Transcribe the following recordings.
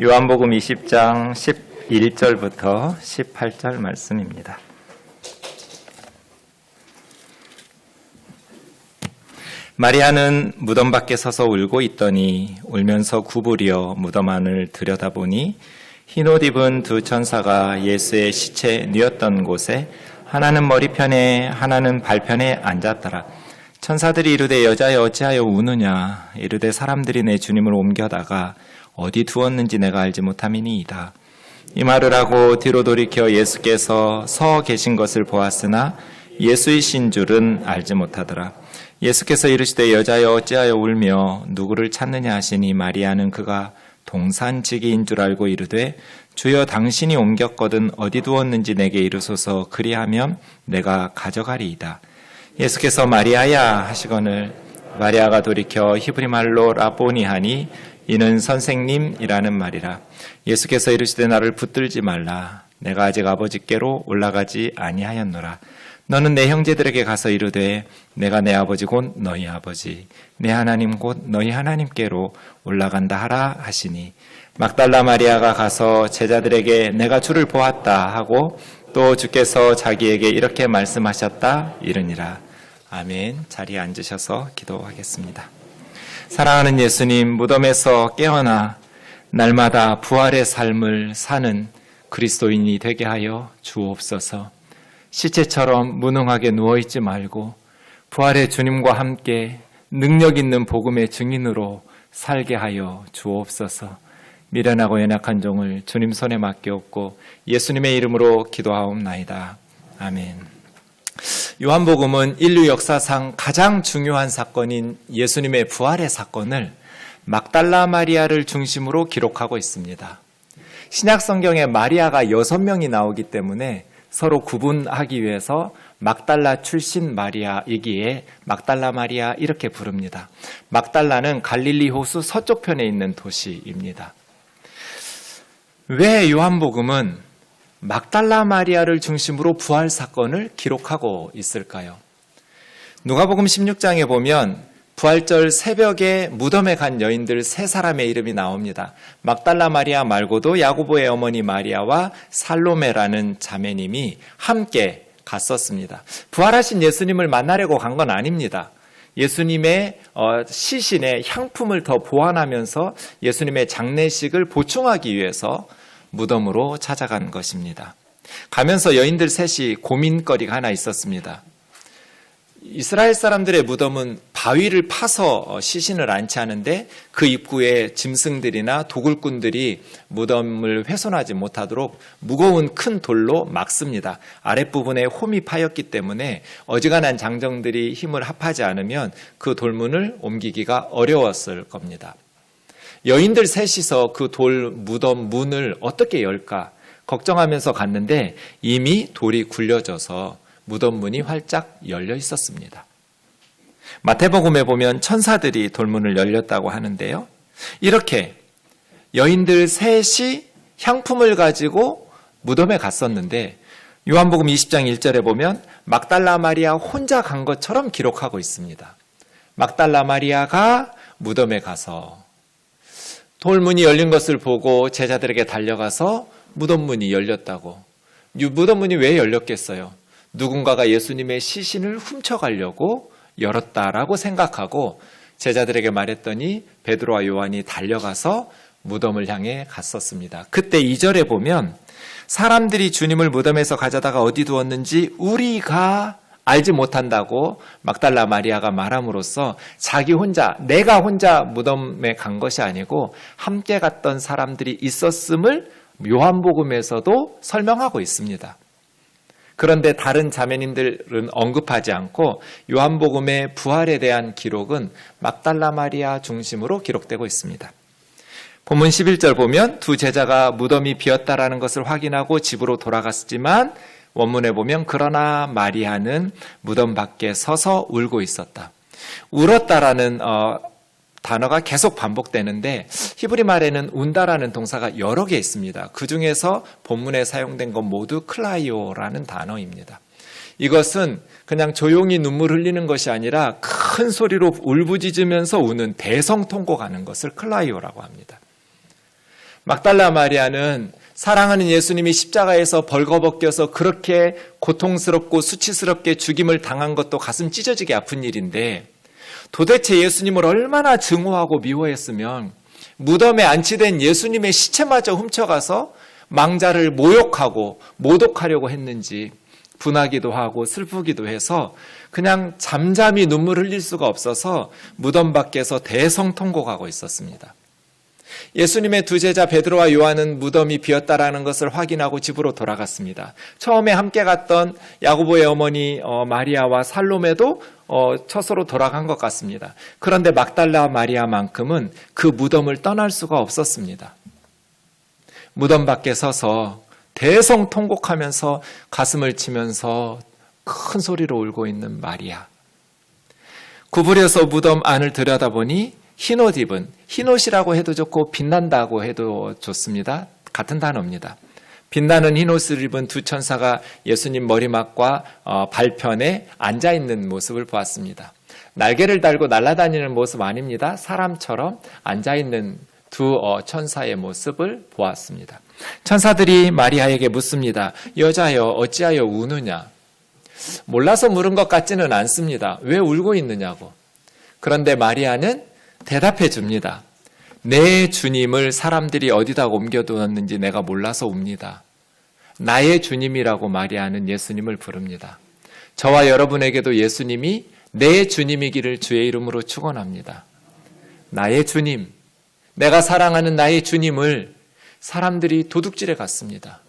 요한복음 20장 11절부터 18절 말씀입니다. 마리아는 무덤 밖에 서서 울고 있더니 울면서 구부려 무덤 안을 들여다보니 흰옷 입은 두 천사가 예수의 시체 뉘었던 곳에 하나는 머리편에 하나는 발편에 앉았더라. 천사들이 이르되 여자여 어찌하여 우느냐. 이르되 사람들이 내 주님을 옮겨다가 어디 두었는지 내가 알지 못함이니이다. 이 말을 하고 뒤로 돌이켜 예수께서 서 계신 것을 보았으나 예수이신 줄은 알지 못하더라. 예수께서 이르시되 여자여 어찌하여 울며 누구를 찾느냐 하시니 마리아는 그가 동산지기인 줄 알고 이르되 주여 당신이 옮겼거든 어디 두었는지 내게 이르소서 그리하면 내가 가져가리이다. 예수께서 마리아야 하시거늘 마리아가 돌이켜 히브리 말로 라보니 하니 이는 선생님이라는 말이라. 예수께서 이르시되 나를 붙들지 말라. 내가 아직 아버지께로 올라가지 아니하였노라. 너는 내 형제들에게 가서 이르되 내가 내 아버지 곧 너희 아버지 내 하나님 곧 너희 하나님께로 올라간다 하라 하시니 막달라 마리아가 가서 제자들에게 내가 주를 보았다 하고 또 주께서 자기에게 이렇게 말씀하셨다 이르니라. 아멘. 자리에 앉으셔서 기도하겠습니다. 사랑하는 예수님, 무덤에서 깨어나 날마다 부활의 삶을 사는 그리스도인이 되게 하여 주옵소서. 시체처럼 무능하게 누워있지 말고 부활의 주님과 함께 능력 있는 복음의 증인으로 살게 하여 주옵소서. 미련하고 연약한 종을 주님 손에 맡기옵고 예수님의 이름으로 기도하옵나이다. 아멘. 요한복음은 인류 역사상 가장 중요한 사건인 예수님의 부활의 사건을 막달라 마리아를 중심으로 기록하고 있습니다. 신약 성경에 마리아가 6명이 나오기 때문에 서로 구분하기 위해서 막달라 출신 마리아이기에 막달라 마리아 이렇게 부릅니다. 막달라는 갈릴리 호수 서쪽편에 있는 도시입니다. 왜 요한복음은 막달라 마리아를 중심으로 부활 사건을 기록하고 있을까요? 누가복음 16장에 보면 부활절 새벽에 무덤에 간 여인들 3사람의 이름이 나옵니다. 막달라 마리아 말고도 야고보의 어머니 마리아와 살로메라는 자매님이 함께 갔었습니다. 부활하신 예수님을 만나려고 간 건 아닙니다. 예수님의 시신에 향품을 더 보완하면서 예수님의 장례식을 보충하기 위해서 무덤으로 찾아간 것입니다. 가면서 여인들 셋이 고민거리가 하나 있었습니다. 이스라엘 사람들의 무덤은 바위를 파서 시신을 안치하는데 그 입구에 짐승들이나 도굴꾼들이 무덤을 훼손하지 못하도록 무거운 큰 돌로 막습니다. 아랫부분에 홈이 파였기 때문에 어지간한 장정들이 힘을 합하지 않으면 그 돌문을 옮기기가 어려웠을 겁니다. 여인들 셋이서 그 돌 무덤 문을 어떻게 열까 걱정하면서 갔는데 이미 돌이 굴려져서 무덤 문이 활짝 열려 있었습니다. 마태복음에 보면 천사들이 돌문을 열렸다고 하는데요. 이렇게 여인들 셋이 향품을 가지고 무덤에 갔었는데 요한복음 20장 1절에 보면 막달라 마리아 혼자 간 것처럼 기록하고 있습니다. 막달라 마리아가 무덤에 가서 돌문이 열린 것을 보고 제자들에게 달려가서 무덤 문이 열렸다고. 무덤 문이 왜 열렸겠어요? 누군가가 예수님의 시신을 훔쳐가려고 열었다라고 생각하고 제자들에게 말했더니 베드로와 요한이 달려가서 무덤을 향해 갔었습니다. 그때 2절에 보면 사람들이 주님을 무덤에서 가져다가 어디 두었는지 우리가 알지 못한다고 막달라 마리아가 말함으로써 자기 혼자, 내가 혼자 무덤에 간 것이 아니고 함께 갔던 사람들이 있었음을 요한복음에서도 설명하고 있습니다. 그런데 다른 자매님들은 언급하지 않고 요한복음의 부활에 대한 기록은 막달라 마리아 중심으로 기록되고 있습니다. 본문 11절 보면 두 제자가 무덤이 비었다라는 것을 확인하고 집으로 돌아갔지만 원문에 보면 그러나 마리아는 무덤 밖에 서서 울고 있었다. 울었다라는 단어가 계속 반복되는데 히브리 말에는 운다라는 동사가 여러 개 있습니다. 그 중에서 본문에 사용된 건 모두 클라이오라는 단어입니다. 이것은 그냥 조용히 눈물 흘리는 것이 아니라 큰 소리로 울부짖으면서 우는 대성통곡하는 것을 클라이오라고 합니다. 막달라 마리아는 사랑하는 예수님이 십자가에서 벌거벗겨서 그렇게 고통스럽고 수치스럽게 죽임을 당한 것도 가슴 찢어지게 아픈 일인데 도대체 예수님을 얼마나 증오하고 미워했으면 무덤에 안치된 예수님의 시체마저 훔쳐가서 망자를 모욕하고 모독하려고 했는지 분하기도 하고 슬프기도 해서 그냥 잠잠히 눈물 흘릴 수가 없어서 무덤 밖에서 대성통곡하고 있었습니다. 예수님의 두 제자 베드로와 요한은 무덤이 비었다라는 것을 확인하고 집으로 돌아갔습니다. 처음에 함께 갔던 야고보의 어머니 마리아와 살로메도 처소로 돌아간 것 같습니다. 그런데 막달라 마리아만큼은 그 무덤을 떠날 수가 없었습니다. 무덤 밖에 서서 대성통곡하면서 가슴을 치면서 큰 소리로 울고 있는 마리아. 구부려서 무덤 안을 들여다보니 흰옷 입은, 흰옷이라고 해도 좋고 빛난다고 해도 좋습니다. 같은 단어입니다. 빛나는 흰옷을 입은 두 천사가 예수님 머리맡과 발편에 앉아있는 모습을 보았습니다. 날개를 달고 날아다니는 모습 아닙니다. 사람처럼 앉아있는 두 천사의 모습을 보았습니다. 천사들이 마리아에게 묻습니다. 여자여 어찌하여 우느냐? 몰라서 물은 것 같지는 않습니다. 왜 울고 있느냐고. 그런데 마리아는 대답해 줍니다. 내 주님을 사람들이 어디다 옮겨두었는지 내가 몰라서 웁니다. 나의 주님이라고 마리아는 예수님을 부릅니다. 저와 여러분에게도 예수님이 내 주님이기를 주의 이름으로 축원합니다. 나의 주님, 내가 사랑하는 나의 주님을 사람들이 도둑질해 갔습니다.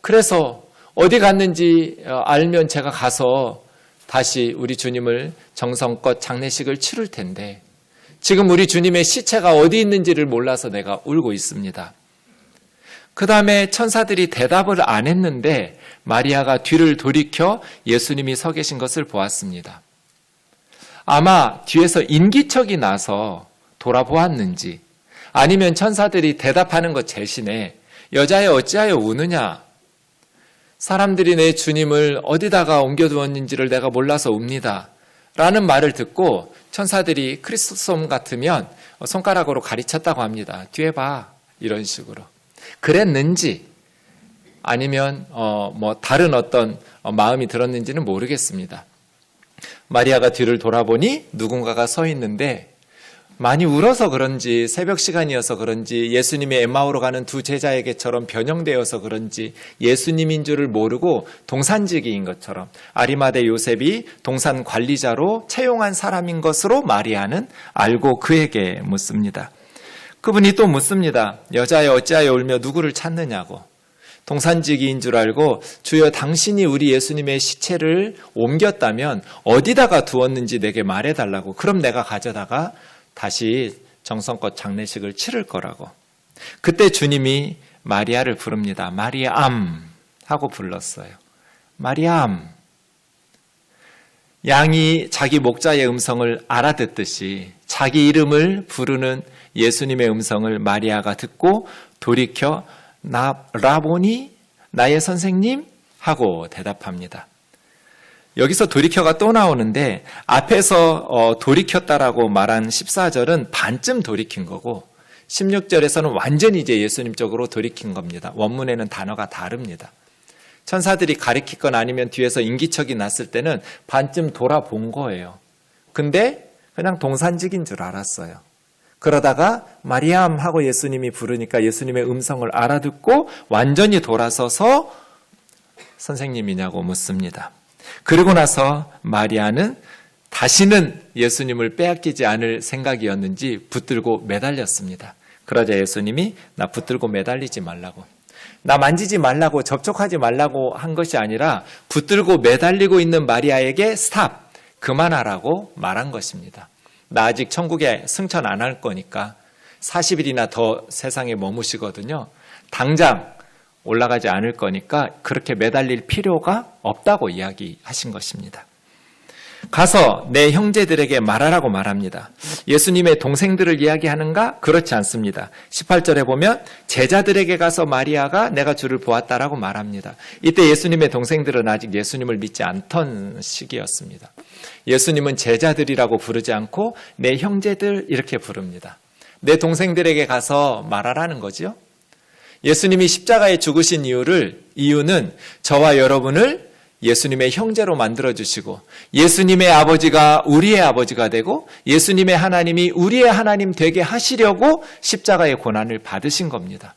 그래서 어디 갔는지 알면 제가 가서 다시 우리 주님을 정성껏 장례식을 치를 텐데 지금 우리 주님의 시체가 어디 있는지를 몰라서 내가 울고 있습니다. 그 다음에 천사들이 대답을 안 했는데 마리아가 뒤를 돌이켜 예수님이 서 계신 것을 보았습니다. 아마 뒤에서 인기척이 나서 돌아보았는지 아니면 천사들이 대답하는 것 대신에 여자여 어찌하여 우느냐? 사람들이 내 주님을 어디다가 옮겨두었는지를 내가 몰라서 웁니다. 라는 말을 듣고 천사들이 크리스토솜 같으면 손가락으로 가르쳤다고 합니다. 뒤에 봐. 이런 식으로. 그랬는지 아니면 다른 어떤 마음이 들었는지는 모르겠습니다. 마리아가 뒤를 돌아보니 누군가가 서 있는데 많이 울어서 그런지 새벽 시간이어서 그런지 예수님의 엠마오로 가는 두 제자에게처럼 변형되어서 그런지 예수님인 줄을 모르고 동산지기인 것처럼 아리마대 요셉이 동산 관리자로 채용한 사람인 것으로 마리아는 알고 그에게 묻습니다. 그분이 또 묻습니다. 여자여 어찌하여 울며 누구를 찾느냐고. 동산지기인 줄 알고 주여 당신이 우리 예수님의 시체를 옮겼다면 어디다가 두었는지 내게 말해달라고. 그럼 내가 가져다가 다시 정성껏 장례식을 치를 거라고. 그때 주님이 마리아를 부릅니다. 마리암 하고 불렀어요. 마리암. 양이 자기 목자의 음성을 알아듣듯이 자기 이름을 부르는 예수님의 음성을 마리아가 듣고 돌이켜 라보니 나의 선생님 하고 대답합니다. 여기서 돌이켜가 또 나오는데 앞에서 돌이켰다라고 말한 14절은 반쯤 돌이킨 거고 16절에서는 완전히 이제 예수님 쪽으로 돌이킨 겁니다. 원문에는 단어가 다릅니다. 천사들이 가리키건 아니면 뒤에서 인기척이 났을 때는 반쯤 돌아본 거예요. 근데 그냥 동산직인 줄 알았어요. 그러다가 마리암 하고 예수님이 부르니까 예수님의 음성을 알아듣고 완전히 돌아서서 선생님이냐고 묻습니다. 그리고 나서 마리아는 다시는 예수님을 빼앗기지 않을 생각이었는지 붙들고 매달렸습니다. 그러자 예수님이 나 붙들고 매달리지 말라고, 나 만지지 말라고, 접촉하지 말라고 한 것이 아니라 붙들고 매달리고 있는 마리아에게 스탑, 그만하라고 말한 것입니다. 나 아직 천국에 승천 안 할 거니까 40일이나 더 세상에 머무시거든요. 당장 올라가지 않을 거니까 그렇게 매달릴 필요가 없다고 이야기하신 것입니다. 가서 내 형제들에게 말하라고 말합니다. 예수님의 동생들을 이야기하는가? 그렇지 않습니다. 18절에 보면 제자들에게 가서 마리아가 내가 주를 보았다라고 말합니다. 이때 예수님의 동생들은 아직 예수님을 믿지 않던 시기였습니다. 예수님은 제자들이라고 부르지 않고 내 형제들 이렇게 부릅니다. 내 동생들에게 가서 말하라는 거죠. 예수님이 십자가에 죽으신 이유는 저와 여러분을 예수님의 형제로 만들어주시고 예수님의 아버지가 우리의 아버지가 되고 예수님의 하나님이 우리의 하나님 되게 하시려고 십자가의 고난을 받으신 겁니다.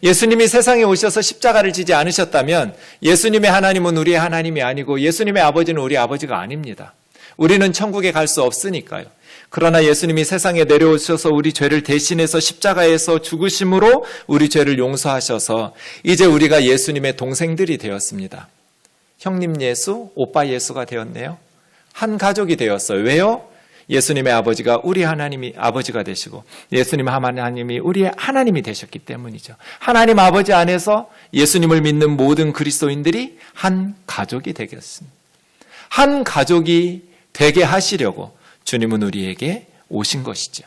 예수님이 세상에 오셔서 십자가를 지지 않으셨다면 예수님의 하나님은 우리의 하나님이 아니고 예수님의 아버지는 우리 아버지가 아닙니다. 우리는 천국에 갈 수 없으니까요. 그러나 예수님이 세상에 내려오셔서 우리 죄를 대신해서 십자가에서 죽으심으로 우리 죄를 용서하셔서 이제 우리가 예수님의 동생들이 되었습니다. 형님 예수, 오빠 예수가 되었네요. 한 가족이 되었어요. 왜요? 예수님의 아버지가 우리 하나님이 아버지가 되시고 예수님 하나님이 우리의 하나님이 되셨기 때문이죠. 하나님 아버지 안에서 예수님을 믿는 모든 그리스도인들이 한 가족이 되겠습니다. 한 가족이 되게 하시려고 주님은 우리에게 오신 것이죠.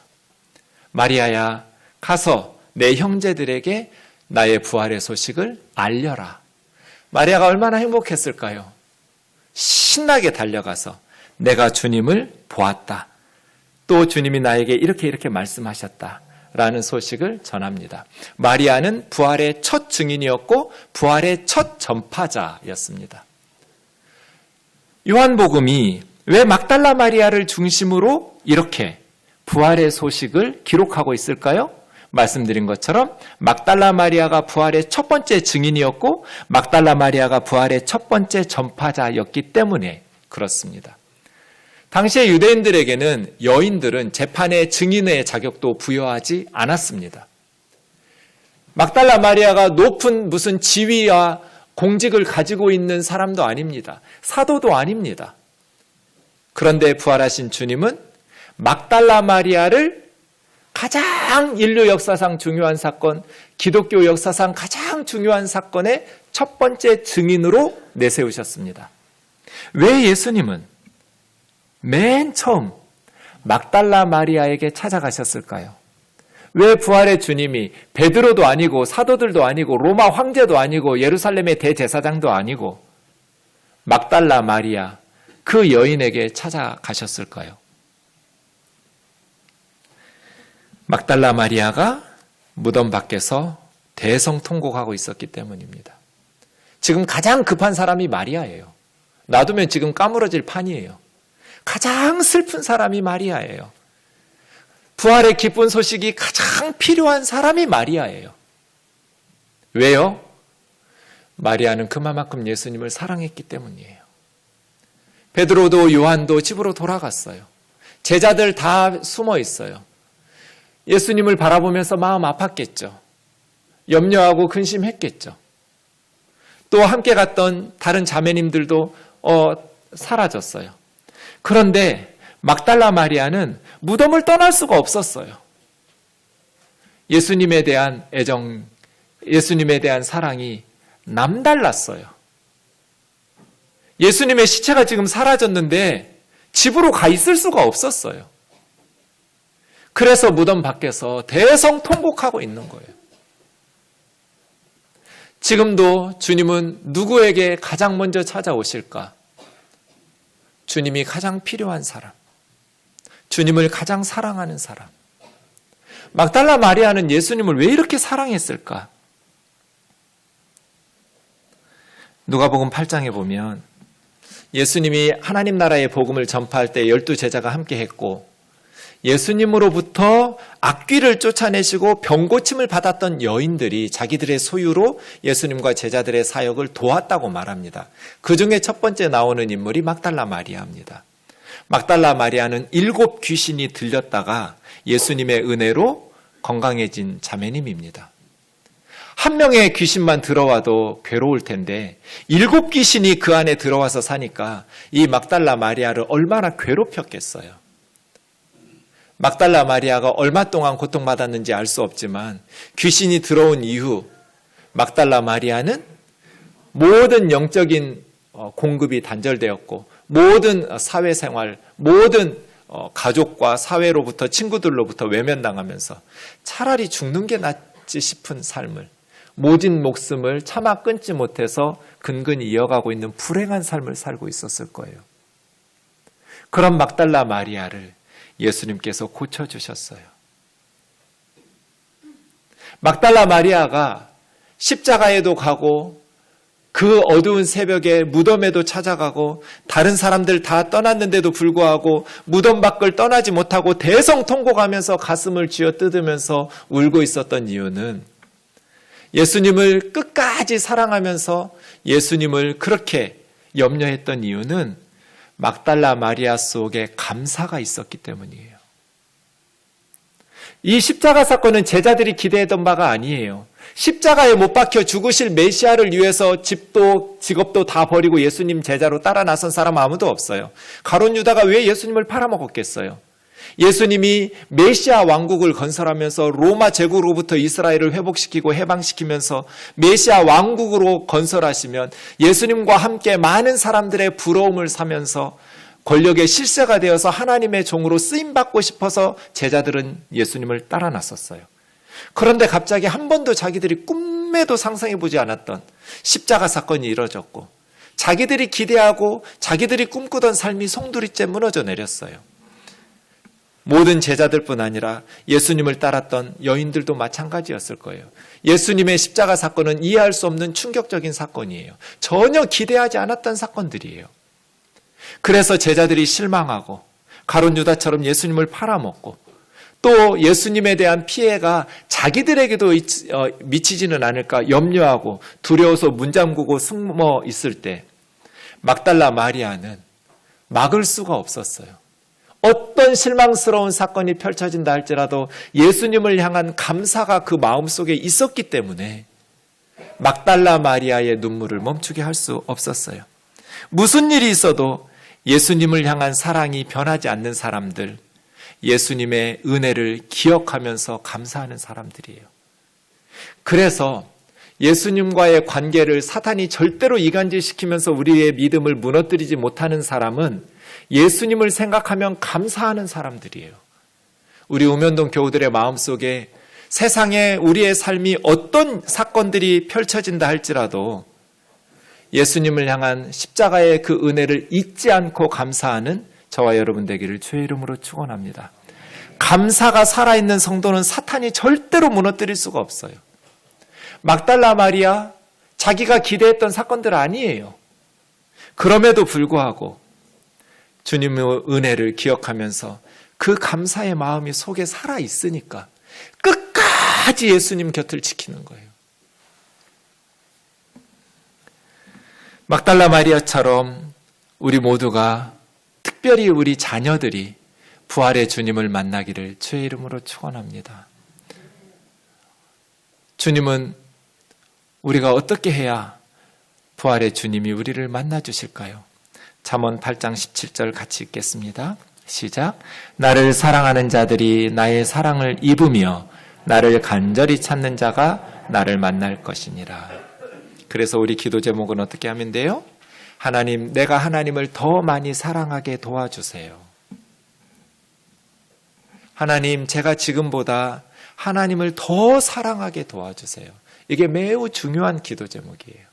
마리아야, 가서 내 형제들에게 나의 부활의 소식을 알려라. 마리아가 얼마나 행복했을까요? 신나게 달려가서 내가 주님을 보았다. 또 주님이 나에게 이렇게 말씀하셨다라는 소식을 전합니다. 마리아는 부활의 첫 증인이었고 부활의 첫 전파자였습니다. 요한복음이 왜 막달라 마리아를 중심으로 이렇게 부활의 소식을 기록하고 있을까요? 말씀드린 것처럼 막달라 마리아가 부활의 첫 번째 증인이었고 막달라 마리아가 부활의 첫 번째 전파자였기 때문에 그렇습니다. 당시의 유대인들에게는 여인들은 재판의 증인의 자격도 부여하지 않았습니다. 막달라 마리아가 높은 무슨 지위와 공직을 가지고 있는 사람도 아닙니다. 사도도 아닙니다. 그런데 부활하신 주님은 막달라 마리아를 가장 인류 역사상 중요한 사건, 기독교 역사상 가장 중요한 사건의 첫 번째 증인으로 내세우셨습니다. 왜 예수님은 맨 처음 막달라 마리아에게 찾아가셨을까요? 왜 부활의 주님이 베드로도 아니고 사도들도 아니고 로마 황제도 아니고 예루살렘의 대제사장도 아니고 막달라 마리아 그 여인에게 찾아가셨을까요? 막달라 마리아가 무덤 밖에서 대성통곡하고 있었기 때문입니다. 지금 가장 급한 사람이 마리아예요. 놔두면 지금 까무러질 판이에요. 가장 슬픈 사람이 마리아예요. 부활의 기쁜 소식이 가장 필요한 사람이 마리아예요. 왜요? 마리아는 그만큼 예수님을 사랑했기 때문이에요. 베드로도 요한도 집으로 돌아갔어요. 제자들 다 숨어 있어요. 예수님을 바라보면서 마음 아팠겠죠. 염려하고 근심했겠죠. 또 함께 갔던 다른 자매님들도 사라졌어요. 그런데 막달라 마리아는 무덤을 떠날 수가 없었어요. 예수님에 대한 애정, 예수님에 대한 사랑이 남달랐어요. 예수님의 시체가 지금 사라졌는데 집으로 가 있을 수가 없었어요. 그래서 무덤 밖에서 대성통곡하고 있는 거예요. 지금도 주님은 누구에게 가장 먼저 찾아오실까? 주님이 가장 필요한 사람, 주님을 가장 사랑하는 사람. 막달라 마리아는 예수님을 왜 이렇게 사랑했을까? 누가복음 8장에 보면 예수님이 하나님 나라의 복음을 전파할 때 12제자가 함께 했고 예수님으로부터 악귀를 쫓아내시고 병고침을 받았던 여인들이 자기들의 소유로 예수님과 제자들의 사역을 도왔다고 말합니다. 그 중에 첫 번째 나오는 인물이 막달라 마리아입니다. 막달라 마리아는 7 귀신이 들렸다가 예수님의 은혜로 건강해진 자매님입니다. 한 명의 귀신만 들어와도 괴로울 텐데 7 귀신이 그 안에 들어와서 사니까 이 막달라 마리아를 얼마나 괴롭혔겠어요. 막달라 마리아가 얼마 동안 고통받았는지 알 수 없지만 귀신이 들어온 이후 막달라 마리아는 모든 영적인 공급이 단절되었고 모든 사회생활, 모든 가족과 사회로부터 친구들로부터 외면당하면서 차라리 죽는 게 낫지 싶은 삶을 모진 목숨을 차마 끊지 못해서 근근히 이어가고 있는 불행한 삶을 살고 있었을 거예요. 그런 막달라 마리아를 예수님께서 고쳐주셨어요. 막달라 마리아가 십자가에도 가고 그 어두운 새벽에 무덤에도 찾아가고 다른 사람들 다 떠났는데도 불구하고 무덤 밖을 떠나지 못하고 대성통곡하면서 가슴을 쥐어뜯으면서 울고 있었던 이유는 예수님을 끝까지 사랑하면서 예수님을 그렇게 염려했던 이유는 막달라 마리아 속에 감사가 있었기 때문이에요. 이 십자가 사건은 제자들이 기대했던 바가 아니에요. 십자가에 못 박혀 죽으실 메시아를 위해서 집도 직업도 다 버리고 예수님 제자로 따라 나선 사람 아무도 없어요. 가룟 유다가 왜 예수님을 팔아먹었겠어요? 예수님이 메시아 왕국을 건설하면서 로마 제국으로부터 이스라엘을 회복시키고 해방시키면서 메시아 왕국으로 건설하시면 예수님과 함께 많은 사람들의 부러움을 사면서 권력의 실세가 되어서 하나님의 종으로 쓰임받고 싶어서 제자들은 예수님을 따라 나섰어요. 그런데 갑자기 한 번도 자기들이 꿈에도 상상해보지 않았던 십자가 사건이 이뤄졌고 자기들이 기대하고 자기들이 꿈꾸던 삶이 송두리째 무너져 내렸어요. 모든 제자들뿐 아니라 예수님을 따랐던 여인들도 마찬가지였을 거예요. 예수님의 십자가 사건은 이해할 수 없는 충격적인 사건이에요. 전혀 기대하지 않았던 사건들이에요. 그래서 제자들이 실망하고 가룟 유다처럼 예수님을 팔아먹고 또 예수님에 대한 피해가 자기들에게도 미치지는 않을까 염려하고 두려워서 문 잠그고 숨어 있을 때 막달라 마리아는 막을 수가 없었어요. 어떤 실망스러운 사건이 펼쳐진다 할지라도 예수님을 향한 감사가 그 마음속에 있었기 때문에 막달라 마리아의 눈물을 멈추게 할 수 없었어요. 무슨 일이 있어도 예수님을 향한 사랑이 변하지 않는 사람들, 예수님의 은혜를 기억하면서 감사하는 사람들이에요. 그래서 예수님과의 관계를 사탄이 절대로 이간질시키면서 우리의 믿음을 무너뜨리지 못하는 사람은 예수님을 생각하면 감사하는 사람들이에요. 우리 우면동 교우들의 마음속에 세상에 우리의 삶이 어떤 사건들이 펼쳐진다 할지라도 예수님을 향한 십자가의 그 은혜를 잊지 않고 감사하는 저와 여러분 되기를 주의 이름으로 축원합니다. 감사가 살아있는 성도는 사탄이 절대로 무너뜨릴 수가 없어요. 막달라 마리아 자기가 기대했던 사건들 아니에요. 그럼에도 불구하고 주님의 은혜를 기억하면서 그 감사의 마음이 속에 살아있으니까 끝까지 예수님 곁을 지키는 거예요. 막달라 마리아처럼 우리 모두가 특별히 우리 자녀들이 부활의 주님을 만나기를 주의 이름으로 축원합니다. 주님은 우리가 어떻게 해야 부활의 주님이 우리를 만나 주실까요? 잠언 8장 17절 같이 읽겠습니다. 시작. 나를 사랑하는 자들이 나의 사랑을 입으며 나를 간절히 찾는 자가 나를 만날 것이니라. 그래서 우리 기도 제목은 어떻게 하면 돼요? 하나님, 내가 하나님을 더 많이 사랑하게 도와주세요. 하나님, 제가 지금보다 하나님을 더 사랑하게 도와주세요. 이게 매우 중요한 기도 제목이에요.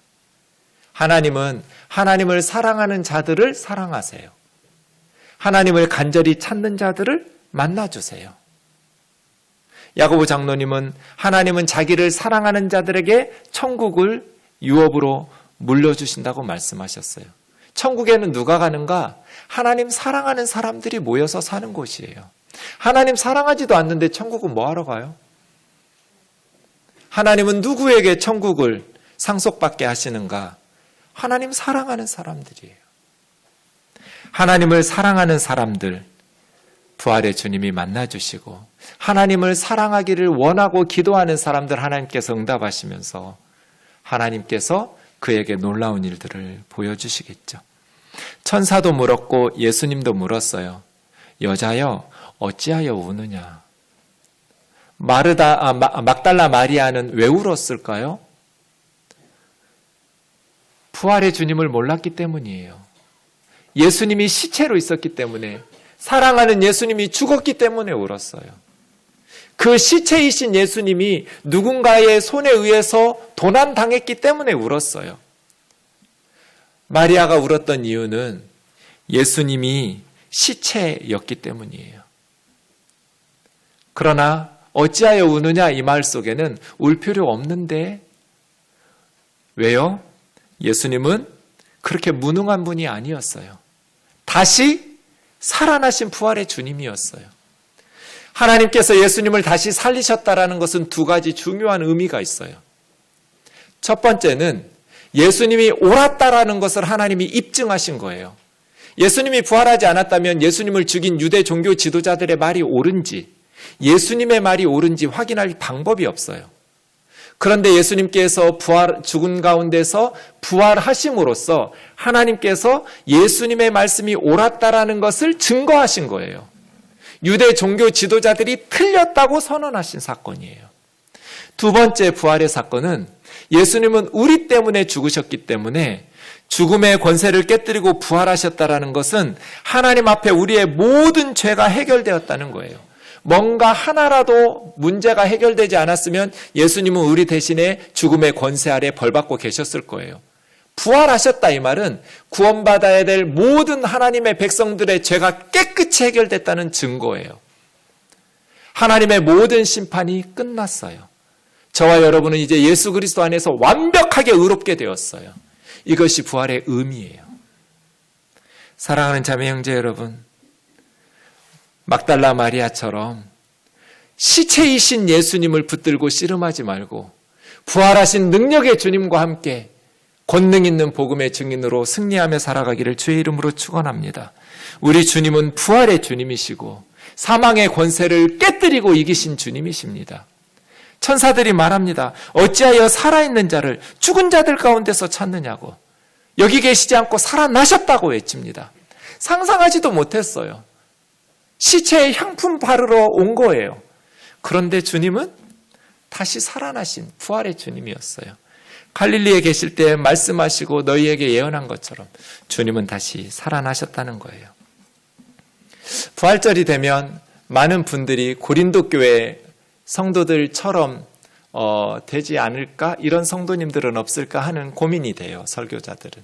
하나님은 하나님을 사랑하는 자들을 사랑하세요. 하나님을 간절히 찾는 자들을 만나주세요. 야고보 장로님은 하나님은 자기를 사랑하는 자들에게 천국을 유업으로 물려주신다고 말씀하셨어요. 천국에는 누가 가는가? 하나님 사랑하는 사람들이 모여서 사는 곳이에요. 하나님 사랑하지도 않는데 천국은 뭐하러 가요? 하나님은 누구에게 천국을 상속받게 하시는가? 하나님 사랑하는 사람들이에요. 하나님을 사랑하는 사람들, 부활의 주님이 만나주시고 하나님을 사랑하기를 원하고 기도하는 사람들 하나님께서 응답하시면서 하나님께서 그에게 놀라운 일들을 보여주시겠죠. 천사도 물었고 예수님도 물었어요. 여자여 어찌하여 우느냐? 막달라 마리아는 왜 울었을까요? 부활의 주님을 몰랐기 때문이에요. 예수님이 시체로 있었기 때문에, 사랑하는 예수님이 죽었기 때문에 울었어요. 그 시체이신 예수님이 누군가의 손에 의해서 도난당했기 때문에 울었어요. 마리아가 울었던 이유는 예수님이 시체였기 때문이에요. 그러나 어찌하여 우느냐 이 말 속에는 울 필요 없는데 왜요? 예수님은 그렇게 무능한 분이 아니었어요. 다시 살아나신 부활의 주님이었어요. 하나님께서 예수님을 다시 살리셨다라는 것은 두 가지 중요한 의미가 있어요. 첫 번째는 예수님이 옳았다라는 것을 하나님이 입증하신 거예요. 예수님이 부활하지 않았다면 예수님을 죽인 유대 종교 지도자들의 말이 옳은지, 예수님의 말이 옳은지 확인할 방법이 없어요. 그런데 예수님께서 죽은 가운데서 부활하심으로써 하나님께서 예수님의 말씀이 옳았다라는 것을 증거하신 거예요. 유대 종교 지도자들이 틀렸다고 선언하신 사건이에요. 두 번째 부활의 사건은 예수님은 우리 때문에 죽으셨기 때문에 죽음의 권세를 깨뜨리고 부활하셨다라는 것은 하나님 앞에 우리의 모든 죄가 해결되었다는 거예요. 뭔가 하나라도 문제가 해결되지 않았으면 예수님은 우리 대신에 죽음의 권세 아래 벌받고 계셨을 거예요. 부활하셨다 이 말은 구원받아야 될 모든 하나님의 백성들의 죄가 깨끗이 해결됐다는 증거예요. 하나님의 모든 심판이 끝났어요. 저와 여러분은 이제 예수 그리스도 안에서 완벽하게 의롭게 되었어요. 이것이 부활의 의미예요. 사랑하는 자매 형제 여러분, 막달라 마리아처럼 시체이신 예수님을 붙들고 씨름하지 말고 부활하신 능력의 주님과 함께 권능 있는 복음의 증인으로 승리하며 살아가기를 주의 이름으로 축원합니다. 우리 주님은 부활의 주님이시고 사망의 권세를 깨뜨리고 이기신 주님이십니다. 천사들이 말합니다. 어찌하여 살아있는 자를 죽은 자들 가운데서 찾느냐고. 여기 계시지 않고 살아나셨다고 외칩니다. 상상하지도 못했어요. 시체의 향품 바르러 온 거예요. 그런데 주님은 다시 살아나신 부활의 주님이었어요. 갈릴리에 계실 때 말씀하시고 너희에게 예언한 것처럼 주님은 다시 살아나셨다는 거예요. 부활절이 되면 많은 분들이 고린도 교회 성도들처럼 되지 않을까? 이런 성도님들은 없을까 하는 고민이 돼요. 설교자들은.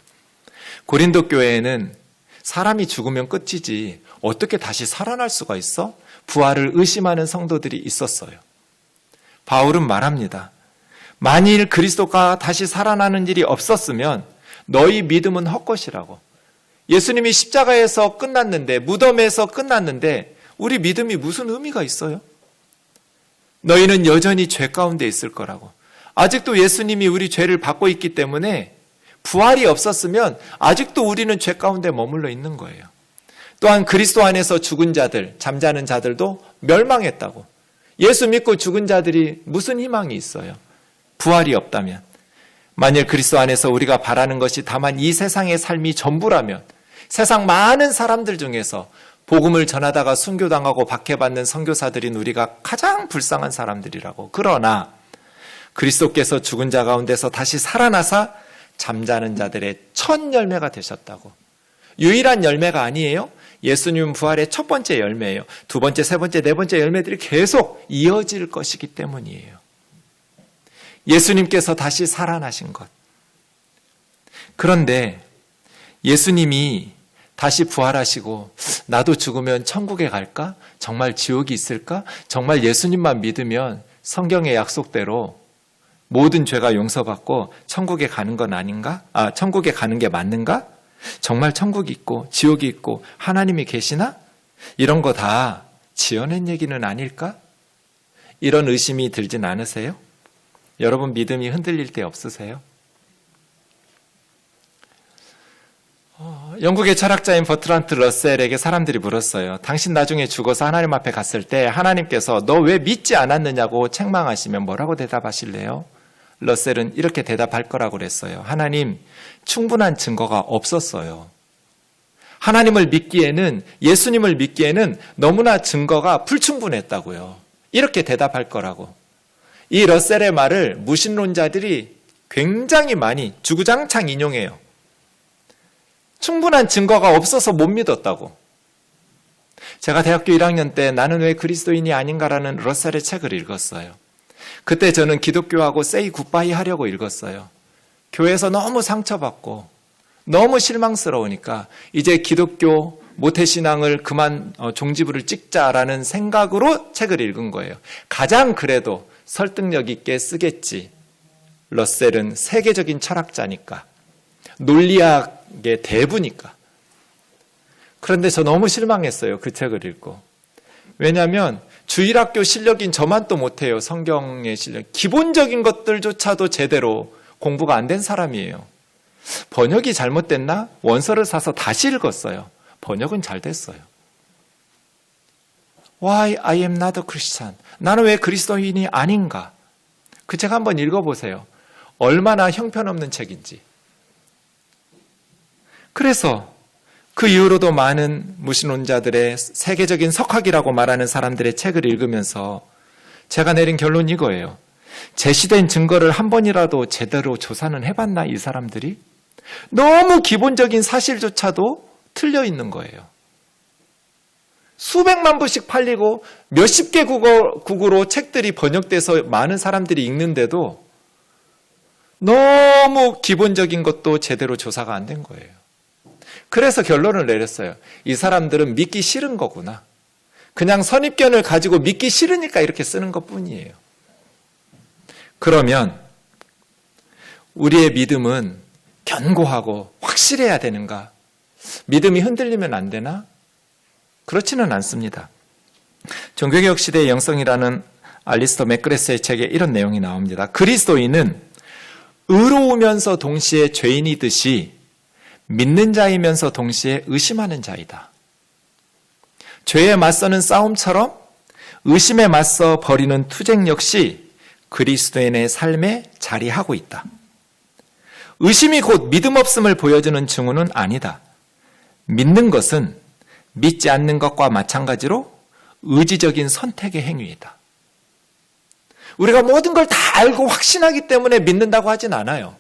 고린도 교회에는 사람이 죽으면 끝이지 어떻게 다시 살아날 수가 있어? 부활을 의심하는 성도들이 있었어요. 바울은 말합니다. 만일 그리스도가 다시 살아나는 일이 없었으면 너희 믿음은 헛것이라고. 예수님이 십자가에서 끝났는데, 무덤에서 끝났는데 우리 믿음이 무슨 의미가 있어요? 너희는 여전히 죄 가운데 있을 거라고. 아직도 예수님이 우리 죄를 받고 있기 때문에 부활이 없었으면 아직도 우리는 죄 가운데 머물러 있는 거예요. 또한 그리스도 안에서 죽은 자들, 잠자는 자들도 멸망했다고. 예수 믿고 죽은 자들이 무슨 희망이 있어요? 부활이 없다면. 만일 그리스도 안에서 우리가 바라는 것이 다만 이 세상의 삶이 전부라면 세상 많은 사람들 중에서 복음을 전하다가 순교당하고 박해받는 선교사들인 우리가 가장 불쌍한 사람들이라고. 그러나 그리스도께서 죽은 자 가운데서 다시 살아나사 잠자는 자들의 첫 열매가 되셨다고. 유일한 열매가 아니에요. 예수님 부활의 첫 번째 열매예요. 두 번째, 세 번째, 네 번째 열매들이 계속 이어질 것이기 때문이에요. 예수님께서 다시 살아나신 것. 그런데 예수님이 다시 부활하시고 나도 죽으면 천국에 갈까? 정말 지옥이 있을까? 정말 예수님만 믿으면 성경의 약속대로 모든 죄가 용서받고 천국에 가는 건 아닌가? 천국에 가는 게 맞는가? 정말 천국이 있고 지옥이 있고 하나님이 계시나? 이런 거 다 지어낸 얘기는 아닐까? 이런 의심이 들진 않으세요? 여러분 믿음이 흔들릴 때 없으세요? 영국의 철학자인 버트란트 러셀에게 사람들이 물었어요. 당신 나중에 죽어서 하나님 앞에 갔을 때 하나님께서 너 왜 믿지 않았느냐고 책망하시면 뭐라고 대답하실래요? 러셀은 이렇게 대답할 거라고 그랬어요. 하나님, 충분한 증거가 없었어요. 하나님을 믿기에는, 예수님을 믿기에는 너무나 증거가 불충분했다고요. 이렇게 대답할 거라고. 이 러셀의 말을 무신론자들이 굉장히 많이 주구장창 인용해요. 충분한 증거가 없어서 못 믿었다고. 제가 대학교 1학년 때 나는 왜 그리스도인이 아닌가라는 러셀의 책을 읽었어요. 그때 저는 기독교하고 say 굿바이 하려고 읽었어요. 교회에서 너무 상처받고 너무 실망스러우니까 이제 기독교 모태신앙을 그만 종지부를 찍자라는 생각으로 책을 읽은 거예요. 가장 그래도 설득력 있게 쓰겠지. 러셀은 세계적인 철학자니까, 논리학의 대부니까. 그런데 저 너무 실망했어요. 그 책을 읽고. 왜냐하면 주일학교 실력인 저만 또 못해요. 성경의 실력. 기본적인 것들조차도 제대로 공부가 안 된 사람이에요. 번역이 잘못됐나? 원서를 사서 다시 읽었어요. 번역은 잘 됐어요. Why I am not a Christian? 나는 왜 그리스도인이 아닌가? 그 책 한번 읽어보세요. 얼마나 형편없는 책인지. 그래서 그 이후로도 많은 무신론자들의 세계적인 석학이라고 말하는 사람들의 책을 읽으면서 제가 내린 결론이 이거예요. 제시된 증거를 한 번이라도 제대로 조사는 해봤나 이 사람들이? 너무 기본적인 사실조차도 틀려 있는 거예요. 수백만 부씩 팔리고 몇십 개 국어로 책들이 번역돼서 많은 사람들이 읽는데도 너무 기본적인 것도 제대로 조사가 안 된 거예요. 그래서 결론을 내렸어요. 이 사람들은 믿기 싫은 거구나. 그냥 선입견을 가지고 믿기 싫으니까 이렇게 쓰는 것뿐이에요. 그러면 우리의 믿음은 견고하고 확실해야 되는가? 믿음이 흔들리면 안 되나? 그렇지는 않습니다. 종교개혁 시대의 영성이라는 알리스터 맥그레스의 책에 이런 내용이 나옵니다. 그리스도인은 의로우면서 동시에 죄인이듯이 믿는 자이면서 동시에 의심하는 자이다. 죄에 맞서는 싸움처럼 의심에 맞서 벌이는 투쟁 역시 그리스도인의 삶에 자리하고 있다. 의심이 곧 믿음 없음을 보여주는 증후는 아니다. 믿는 것은 믿지 않는 것과 마찬가지로 의지적인 선택의 행위이다. 우리가 모든 걸 다 알고 확신하기 때문에 믿는다고 하진 않아요.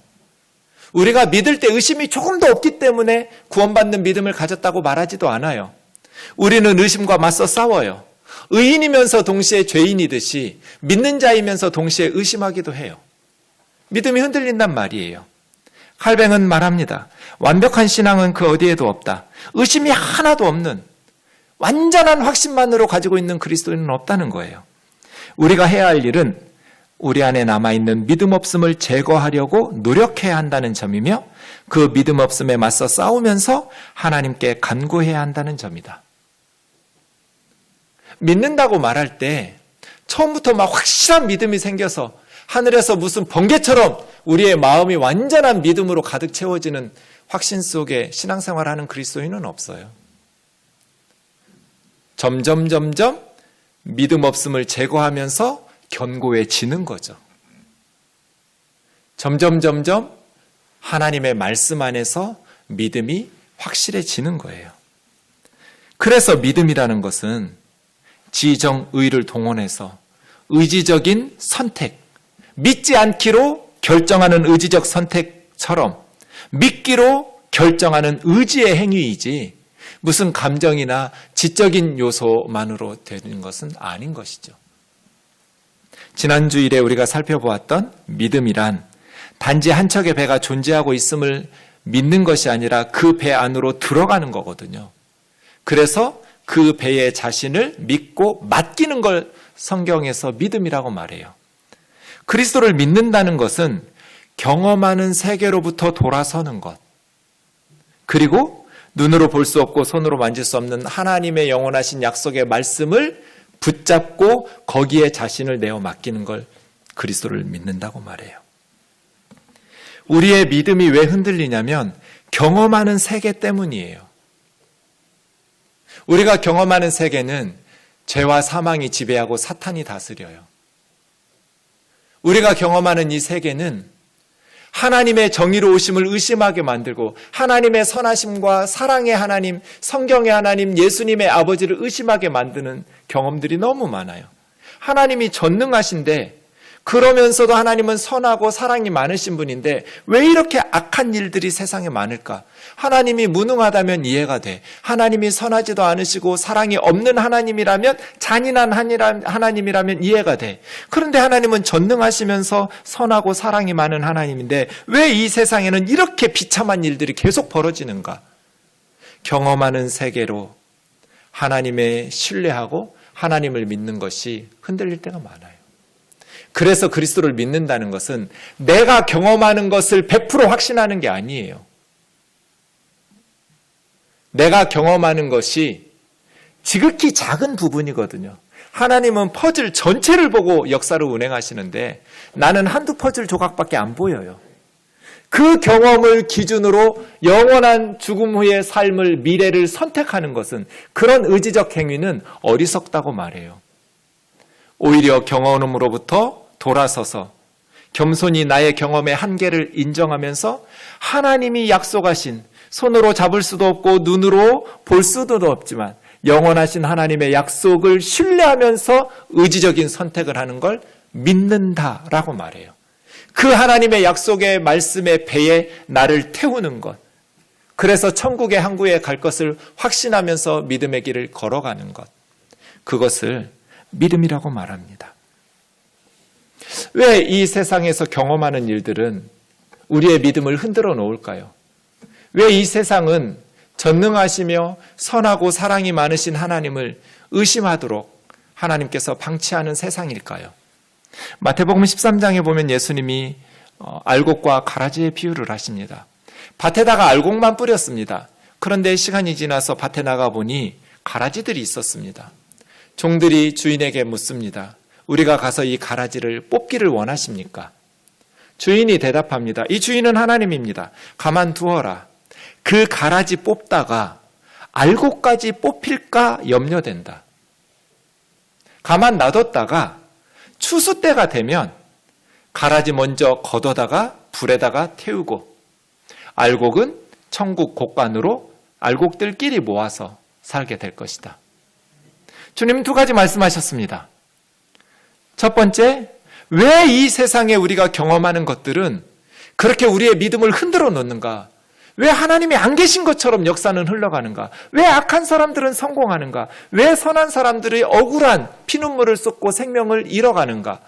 우리가 믿을 때 의심이 조금도 없기 때문에 구원받는 믿음을 가졌다고 말하지도 않아요. 우리는 의심과 맞서 싸워요. 의인이면서 동시에 죄인이듯이 믿는 자이면서 동시에 의심하기도 해요. 믿음이 흔들린단 말이에요. 칼뱅은 말합니다. 완벽한 신앙은 그 어디에도 없다. 의심이 하나도 없는 완전한 확신만으로 가지고 있는 그리스도인은 없다는 거예요. 우리가 해야 할 일은 우리 안에 남아있는 믿음 없음을 제거하려고 노력해야 한다는 점이며 그 믿음 없음에 맞서 싸우면서 하나님께 간구해야 한다는 점이다. 믿는다고 말할 때 처음부터 막 확실한 믿음이 생겨서 하늘에서 무슨 번개처럼 우리의 마음이 완전한 믿음으로 가득 채워지는 확신 속에 신앙생활하는 그리스도인은 없어요. 점점 믿음 없음을 제거하면서 견고해지는 거죠. 점점 하나님의 말씀 안에서 믿음이 확실해지는 거예요. 그래서 믿음이라는 것은 지정의를 동원해서 의지적인 선택, 믿지 않기로 결정하는 의지적 선택처럼 믿기로 결정하는 의지의 행위이지 무슨 감정이나 지적인 요소만으로 되는 것은 아닌 것이죠. 지난 주일에 우리가 살펴보았던 믿음이란 단지 한 척의 배가 존재하고 있음을 믿는 것이 아니라 그 배 안으로 들어가는 거거든요. 그래서 그 배의 자신을 믿고 맡기는 걸 성경에서 믿음이라고 말해요. 그리스도를 믿는다는 것은 경험하는 세계로부터 돌아서는 것, 그리고 눈으로 볼 수 없고 손으로 만질 수 없는 하나님의 영원하신 약속의 말씀을 붙잡고 거기에 자신을 내어 맡기는 걸 그리스도를 믿는다고 말해요. 우리의 믿음이 왜 흔들리냐면 경험하는 세계 때문이에요. 우리가 경험하는 세계는 죄와 사망이 지배하고 사탄이 다스려요. 우리가 경험하는 이 세계는 하나님의 정의로우심을 의심하게 만들고 하나님의 선하심과 사랑의 하나님, 성경의 하나님, 예수님의 아버지를 의심하게 만드는 경험들이 너무 많아요. 하나님이 전능하신데 그러면서도 하나님은 선하고 사랑이 많으신 분인데 왜 이렇게 악한 일들이 세상에 많을까? 하나님이 무능하다면 이해가 돼. 하나님이 선하지도 않으시고 사랑이 없는 하나님이라면, 잔인한 하나님이라면 이해가 돼. 그런데 하나님은 전능하시면서 선하고 사랑이 많은 하나님인데 왜 이 세상에는 이렇게 비참한 일들이 계속 벌어지는가? 경험하는 세계로 하나님의 신뢰하고 하나님을 믿는 것이 흔들릴 때가 많아요. 그래서 그리스도를 믿는다는 것은 내가 경험하는 것을 100% 확신하는 게 아니에요. 내가 경험하는 것이 지극히 작은 부분이거든요. 하나님은 퍼즐 전체를 보고 역사를 운행하시는데 나는 한두 퍼즐 조각밖에 안 보여요. 그 경험을 기준으로 영원한 죽음 후의 삶을, 미래를 선택하는 것은, 그런 의지적 행위는 어리석다고 말해요. 오히려 경험으로부터 돌아서서 겸손히 나의 경험의 한계를 인정하면서 하나님이 약속하신, 손으로 잡을 수도 없고 눈으로 볼 수도 없지만 영원하신 하나님의 약속을 신뢰하면서 의지적인 선택을 하는 걸 믿는다라고 말해요. 그 하나님의 약속의 말씀의 배에 나를 태우는 것, 그래서 천국의 항구에 갈 것을 확신하면서 믿음의 길을 걸어가는 것, 그것을 믿음이라고 말합니다. 왜 이 세상에서 경험하는 일들은 우리의 믿음을 흔들어 놓을까요? 왜 이 세상은 전능하시며 선하고 사랑이 많으신 하나님을 의심하도록 하나님께서 방치하는 세상일까요? 마태복음 13장에 보면 예수님이 알곡과 가라지의 비유를 하십니다. 밭에다가 알곡만 뿌렸습니다. 그런데 시간이 지나서 밭에 나가보니 가라지들이 있었습니다. 종들이 주인에게 묻습니다. 우리가 가서 이 가라지를 뽑기를 원하십니까? 주인이 대답합니다. 이 주인은 하나님입니다. 가만두어라. 그 가라지 뽑다가 알곡까지 뽑힐까 염려된다. 가만 놔뒀다가 추수 때가 되면 가라지 먼저 걷어다가 불에다가 태우고 알곡은 천국 곡간으로 알곡들끼리 모아서 살게 될 것이다. 주님 두 가지 말씀하셨습니다. 첫 번째, 왜 이 세상에 우리가 경험하는 것들은 그렇게 우리의 믿음을 흔들어 놓는가? 왜 하나님이 안 계신 것처럼 역사는 흘러가는가? 왜 악한 사람들은 성공하는가? 왜 선한 사람들이 억울한 피눈물을 쏟고 생명을 잃어가는가?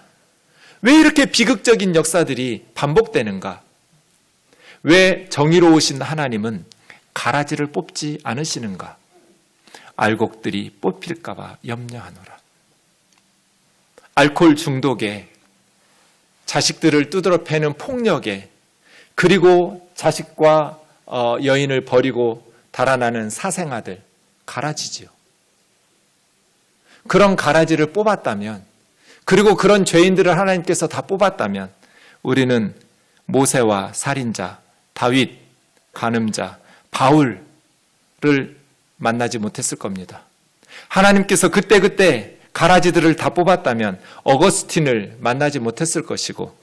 왜 이렇게 비극적인 역사들이 반복되는가? 왜 정의로우신 하나님은 가라지를 뽑지 않으시는가? 알곡들이 뽑힐까 봐 염려하노라. 알코올 중독에, 자식들을 두드러 패는 폭력에, 그리고 자식과 여인을 버리고 달아나는 사생아들, 가라지지요. 그런 가라지를 뽑았다면, 그리고 그런 죄인들을 하나님께서 다 뽑았다면 우리는 모세와 살인자, 다윗, 간음자, 바울을 만나지 못했을 겁니다. 하나님께서 그때 가라지들을 다 뽑았다면 어거스틴을 만나지 못했을 것이고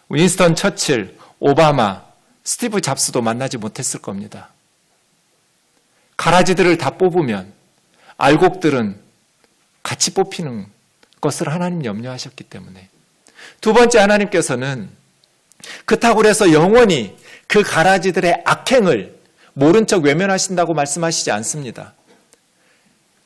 윈스턴 처칠, 오바마, 스티브 잡스도 만나지 못했을 겁니다. 가라지들을 다 뽑으면 알곡들은 같이 뽑히는 것을 하나님 염려하셨기 때문에. 두 번째, 하나님께서는 그렇다고 해서 영원히 그 가라지들의 악행을 모른 척 외면하신다고 말씀하시지 않습니다.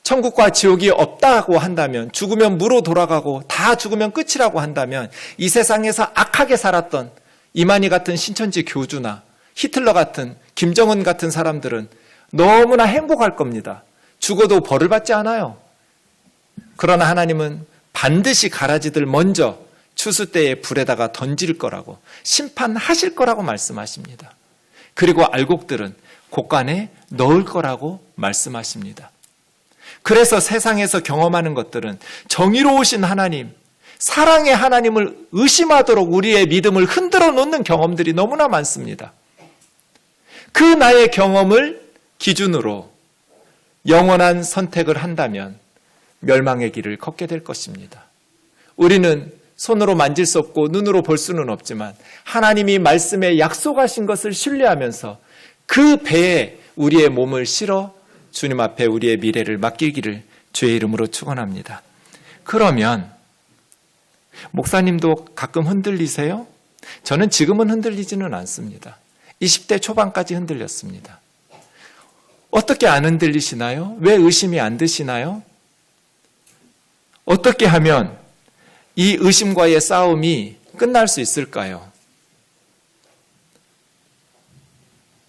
천국과 지옥이 없다고 한다면, 죽으면 무로 돌아가고 다 죽으면 끝이라고 한다면 이 세상에서 악하게 살았던 이만희 같은 신천지 교주나 히틀러 같은, 김정은 같은 사람들은 너무나 행복할 겁니다. 죽어도 벌을 받지 않아요. 그러나 하나님은 반드시 가라지들 먼저 추수 때에 불에다가 던질 거라고, 심판하실 거라고 말씀하십니다. 그리고 알곡들은 곡간에 넣을 거라고 말씀하십니다. 그래서 세상에서 경험하는 것들은 정의로우신 하나님, 사랑의 하나님을 의심하도록 우리의 믿음을 흔들어 놓는 경험들이 너무나 많습니다. 그 나의 경험을 기준으로 영원한 선택을 한다면 멸망의 길을 걷게 될 것입니다. 우리는 손으로 만질 수 없고 눈으로 볼 수는 없지만 하나님이 말씀에 약속하신 것을 신뢰하면서 그 배에 우리의 몸을 실어 주님 앞에 우리의 미래를 맡기기를 주의 이름으로 축원합니다. 그러면 목사님도 가끔 흔들리세요? 저는 지금은 흔들리지는 않습니다. 20대 초반까지 흔들렸습니다. 어떻게 안 흔들리시나요? 왜 의심이 안 드시나요? 어떻게 하면 이 의심과의 싸움이 끝날 수 있을까요?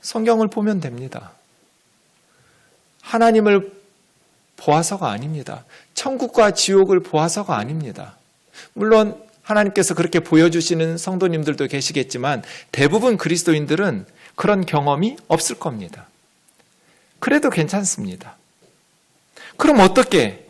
성경을 보면 됩니다. 하나님을 보아서가 아닙니다. 천국과 지옥을 보아서가 아닙니다. 물론 하나님께서 그렇게 보여주시는 성도님들도 계시겠지만 대부분 그리스도인들은 그런 경험이 없을 겁니다. 그래도 괜찮습니다. 그럼 어떻게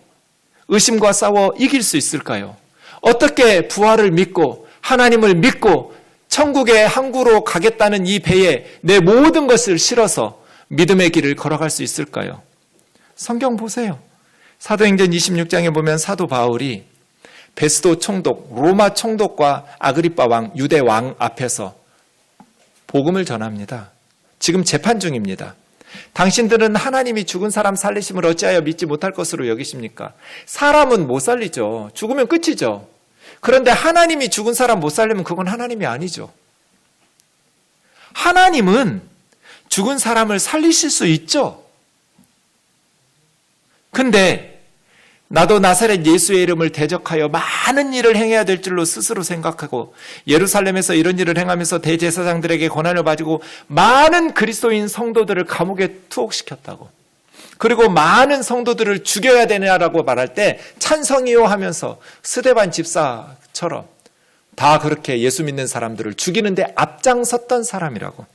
의심과 싸워 이길 수 있을까요? 어떻게 부활을 믿고 하나님을 믿고 천국의 항구로 가겠다는 이 배에 내 모든 것을 실어서 믿음의 길을 걸어갈 수 있을까요? 성경 보세요. 사도행전 26장에 보면 사도 바울이 베스도 총독, 로마 총독과 아그리빠 왕, 유대 왕 앞에서 복음을 전합니다. 지금 재판 중입니다. 당신들은 하나님이 죽은 사람 살리심을 어찌하여 믿지 못할 것으로 여기십니까? 사람은 못 살리죠. 죽으면 끝이죠. 그런데 하나님이 죽은 사람 못 살리면 그건 하나님이 아니죠. 하나님은 죽은 사람을 살리실 수 있죠. 근데 나도 나사렛 예수의 이름을 대적하여 많은 일을 행해야 될 줄로 스스로 생각하고 예루살렘에서 이런 일을 행하면서 대제사장들에게 권한을 가지고 많은 그리스도인 성도들을 감옥에 투옥시켰다고. 그리고 많은 성도들을 죽여야 되냐라고 말할 때 찬성이요 하면서 스데반 집사처럼 다 그렇게 예수 믿는 사람들을 죽이는데 앞장섰던 사람이라고.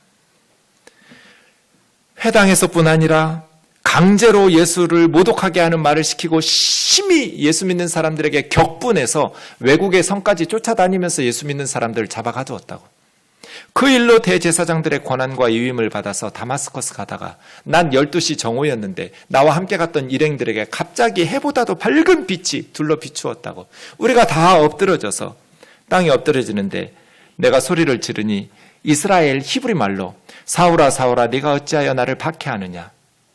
회당에서뿐 아니라 강제로 예수를 모독하게 하는 말을 시키고 심히 예수 믿는 사람들에게 격분해서 외국의 성까지 쫓아다니면서 예수 믿는 사람들을 잡아 가두었다고. 그 일로 대제사장들의 권한과 위임을 받아서 다마스커스 가다가 난 12시 정오였는데 나와 함께 갔던 일행들에게 갑자기 해보다도 밝은 빛이 둘러 비추었다고. 우리가 다 엎드러져서 땅에 엎드러지는데 내가 소리를 지르니 이스라엘 히브리 말로 사울아 사울아 네가 어찌하여 나를 박해하느냐.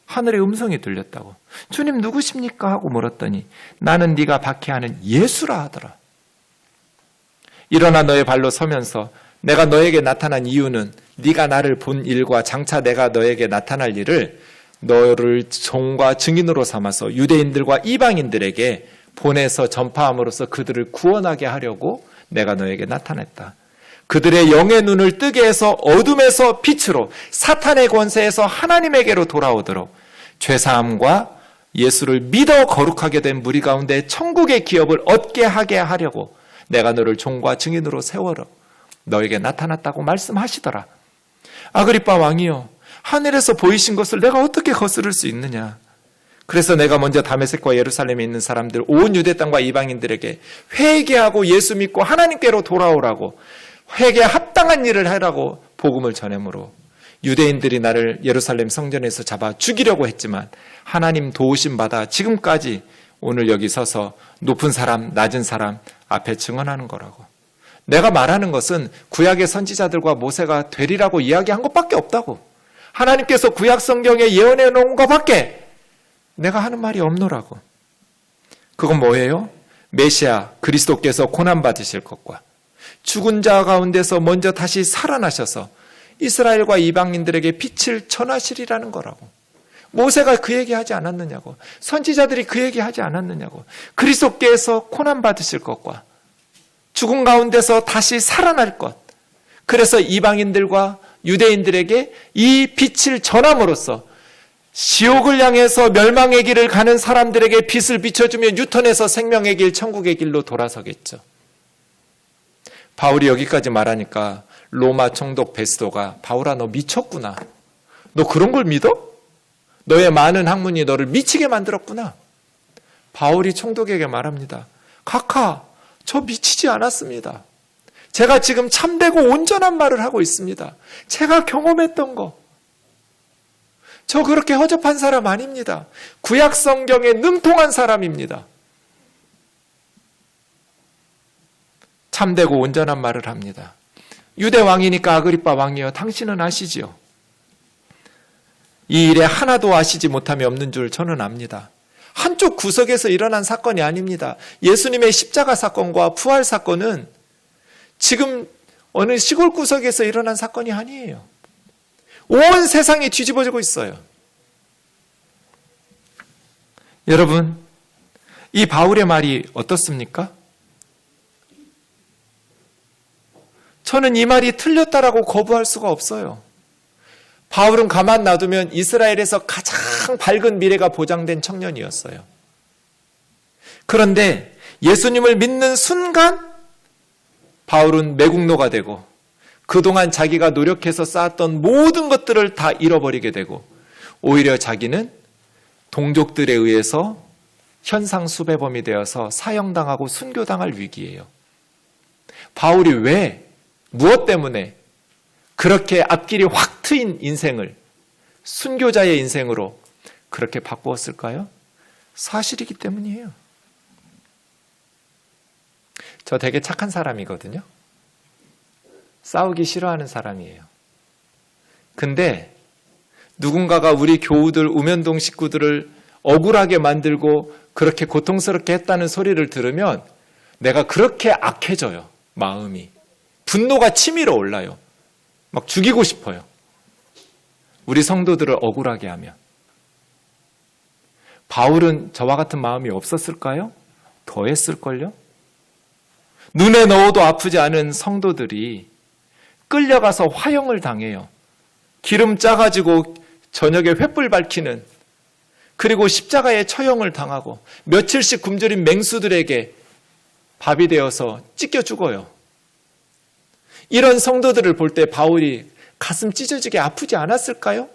하늘의 음성이 들렸다고. 주님 누구십니까? 하고 물었더니 나는 네가 박해하는 예수라 하더라. 일어나 너의 발로 서면서 내가 너에게 나타난 이유는 네가 나를 본 일과 장차 내가 너에게 나타날 일을 너를 종과 증인으로 삼아서 유대인들과 이방인들에게 보내서 전파함으로써 그들을 구원하게 하려고 내가 너에게 나타냈다. 그들의 영의 눈을 뜨게 해서 어둠에서 빛으로 사탄의 권세에서 하나님에게로 돌아오도록 죄사함과 예수를 믿어 거룩하게 된 무리 가운데 천국의 기업을 얻게 하게 하려고 내가 너를 종과 증인으로 세워러 너에게 나타났다고 말씀하시더라. 아그리빠 왕이요, 하늘에서 보이신 것을 내가 어떻게 거스를 수 있느냐. 그래서 내가 먼저 다메섹과 예루살렘에 있는 사람들 온 유대 땅과 이방인들에게 회개하고 예수 믿고 하나님께로 돌아오라고, 회개에 합당한 일을 하라고 복음을 전하므로 유대인들이 나를 예루살렘 성전에서 잡아 죽이려고 했지만 하나님 도우심 받아 지금까지 오늘 여기 서서 높은 사람 낮은 사람 앞에 증언하는 거라고. 내가 말하는 것은 구약의 선지자들과 모세가 되리라고 이야기한 것밖에 없다고. 하나님께서 구약 성경에 예언해 놓은 것밖에 내가 하는 말이 없노라고. 그건 뭐예요? 메시아 그리스도께서 고난받으실 것과 죽은 자 가운데서 먼저 다시 살아나셔서 이스라엘과 이방인들에게 빛을 전하시리라는 거라고. 모세가 그 얘기하지 않았느냐고. 선지자들이 그 얘기하지 않았느냐고. 그리스도께서 고난받으실 것과 죽은 가운데서 다시 살아날 것. 그래서 이방인들과 유대인들에게 이 빛을 전함으로써 지옥을 향해서 멸망의 길을 가는 사람들에게 빛을 비춰주며 유턴해서 생명의 길, 천국의 길로 돌아서겠죠. 바울이 여기까지 말하니까 로마 총독 베스도가 바울아 너 미쳤구나. 너 그런 걸 믿어? 너의 많은 학문이 너를 미치게 만들었구나. 바울이 총독에게 말합니다. 카카, 저 미치지 않았습니다. 제가 지금 참되고 온전한 말을 하고 있습니다. 제가 경험했던 거. 저 그렇게 허접한 사람 아닙니다. 구약 성경에 능통한 사람입니다. 참되고 온전한 말을 합니다. 유대 왕이니까 아그리빠 왕이여 당신은 아시지요. 이 일에 하나도 아시지 못함이 없는 줄 저는 압니다. 한쪽 구석에서 일어난 사건이 아닙니다. 예수님의 십자가 사건과 부활 사건은 지금 어느 시골 구석에서 일어난 사건이 아니에요. 온 세상이 뒤집어지고 있어요. 여러분, 이 바울의 말이 어떻습니까? 저는 이 말이 틀렸다라고 거부할 수가 없어요. 바울은 가만 놔두면 이스라엘에서 가장 밝은 미래가 보장된 청년이었어요. 그런데 예수님을 믿는 순간 바울은 매국노가 되고 그동안 자기가 노력해서 쌓았던 모든 것들을 다 잃어버리게 되고 오히려 자기는 동족들에 의해서 현상수배범이 되어서 사형당하고 순교당할 위기예요. 바울이 왜, 무엇 때문에 그렇게 앞길이 확 트인 인생을 순교자의 인생으로 그렇게 바꾸었을까요? 사실이기 때문이에요. 저 되게 착한 사람이거든요. 싸우기 싫어하는 사람이에요. 근데 누군가가 우리 교우들, 우면동 식구들을 억울하게 만들고 그렇게 고통스럽게 했다는 소리를 들으면 내가 그렇게 악해져요. 마음이. 분노가 치밀어 올라요. 막 죽이고 싶어요. 우리 성도들을 억울하게 하면. 바울은 저와 같은 마음이 없었을까요? 더 했을걸요? 눈에 넣어도 아프지 않은 성도들이 끌려가서 화형을 당해요. 기름 짜가지고 저녁에 횃불 밝히는, 그리고 십자가에 처형을 당하고 며칠씩 굶주린 맹수들에게 밥이 되어서 찢겨 죽어요. 이런 성도들을 볼 때 바울이 가슴 찢어지게 아프지 않았을까요?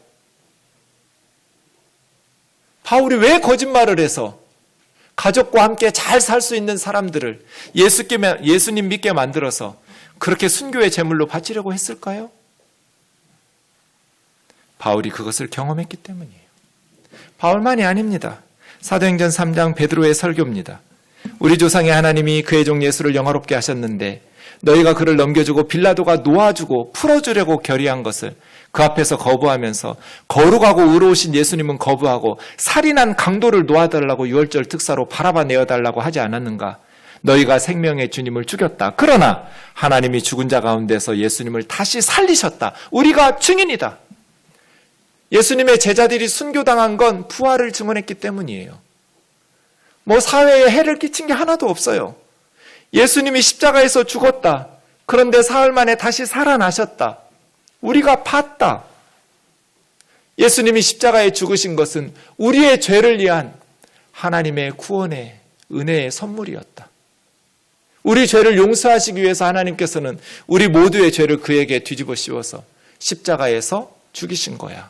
바울이 왜 거짓말을 해서 가족과 함께 잘 살 수 있는 사람들을 예수님 믿게 만들어서 그렇게 순교의 제물로 바치려고 했을까요? 바울이 그것을 경험했기 때문이에요. 바울만이 아닙니다. 사도행전 3장 베드로의 설교입니다. 우리 조상의 하나님이 그의 종 예수를 영화롭게 하셨는데 너희가 그를 넘겨주고 빌라도가 놓아주고 풀어주려고 결의한 것을 그 앞에서 거부하면서 거룩하고 의로우신 예수님은 거부하고 살인한 강도를 놓아달라고 유월절 특사로 바라봐 내어달라고 하지 않았는가? 너희가 생명의 주님을 죽였다. 그러나 하나님이 죽은 자 가운데서 예수님을 다시 살리셨다. 우리가 증인이다. 예수님의 제자들이 순교당한 건 부활을 증언했기 때문이에요. 뭐 사회에 해를 끼친 게 하나도 없어요. 예수님이 십자가에서 죽었다. 그런데 사흘 만에 다시 살아나셨다. 우리가 봤다. 예수님이 십자가에 죽으신 것은 우리의 죄를 위한 하나님의 구원의 은혜의 선물이었다. 우리 죄를 용서하시기 위해서 하나님께서는 우리 모두의 죄를 그에게 뒤집어 씌워서 십자가에서 죽이신 거야.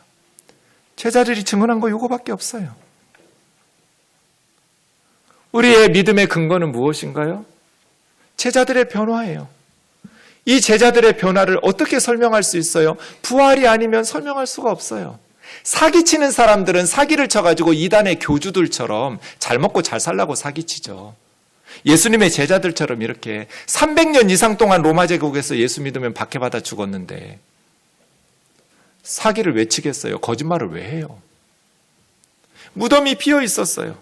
제자들이 증언한 거 이거밖에 없어요. 우리의 믿음의 근거는 무엇인가요? 제자들의 변화예요. 이 제자들의 변화를 어떻게 설명할 수 있어요? 부활이 아니면 설명할 수가 없어요. 사기치는 사람들은 사기를 쳐가지고 이단의 교주들처럼 잘 먹고 잘 살라고 사기치죠. 예수님의 제자들처럼 이렇게 300년 이상 동안 로마 제국에서 예수 믿으면 박해받아 죽었는데 사기를 왜 치겠어요? 거짓말을 왜 해요? 무덤이 비어 있었어요.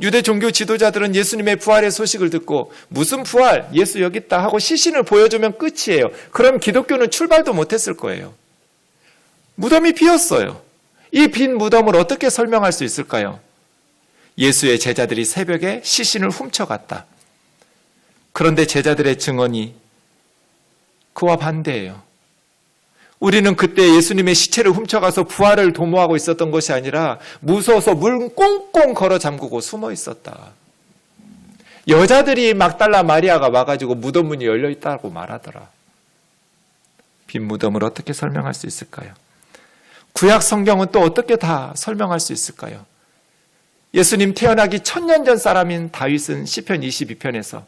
유대 종교 지도자들은 예수님의 부활의 소식을 듣고 무슨 부활? 예수 여기 있다 하고 시신을 보여주면 끝이에요. 그럼 기독교는 출발도 못했을 거예요. 무덤이 비었어요. 이 빈 무덤을 어떻게 설명할 수 있을까요? 예수의 제자들이 새벽에 시신을 훔쳐갔다. 그런데 제자들의 증언이 그와 반대예요. 우리는 그때 예수님의 시체를 훔쳐가서 부활을 도모하고 있었던 것이 아니라 무서워서 문 꽁꽁 걸어 잠그고 숨어 있었다. 여자들이 막달라 마리아가 와가지고 무덤 문이 열려 있다고 말하더라. 빈 무덤을 어떻게 설명할 수 있을까요? 구약 성경은 또 어떻게 다 설명할 수 있을까요? 예수님 태어나기 1000년 전 사람인 다윗은 시편 22편에서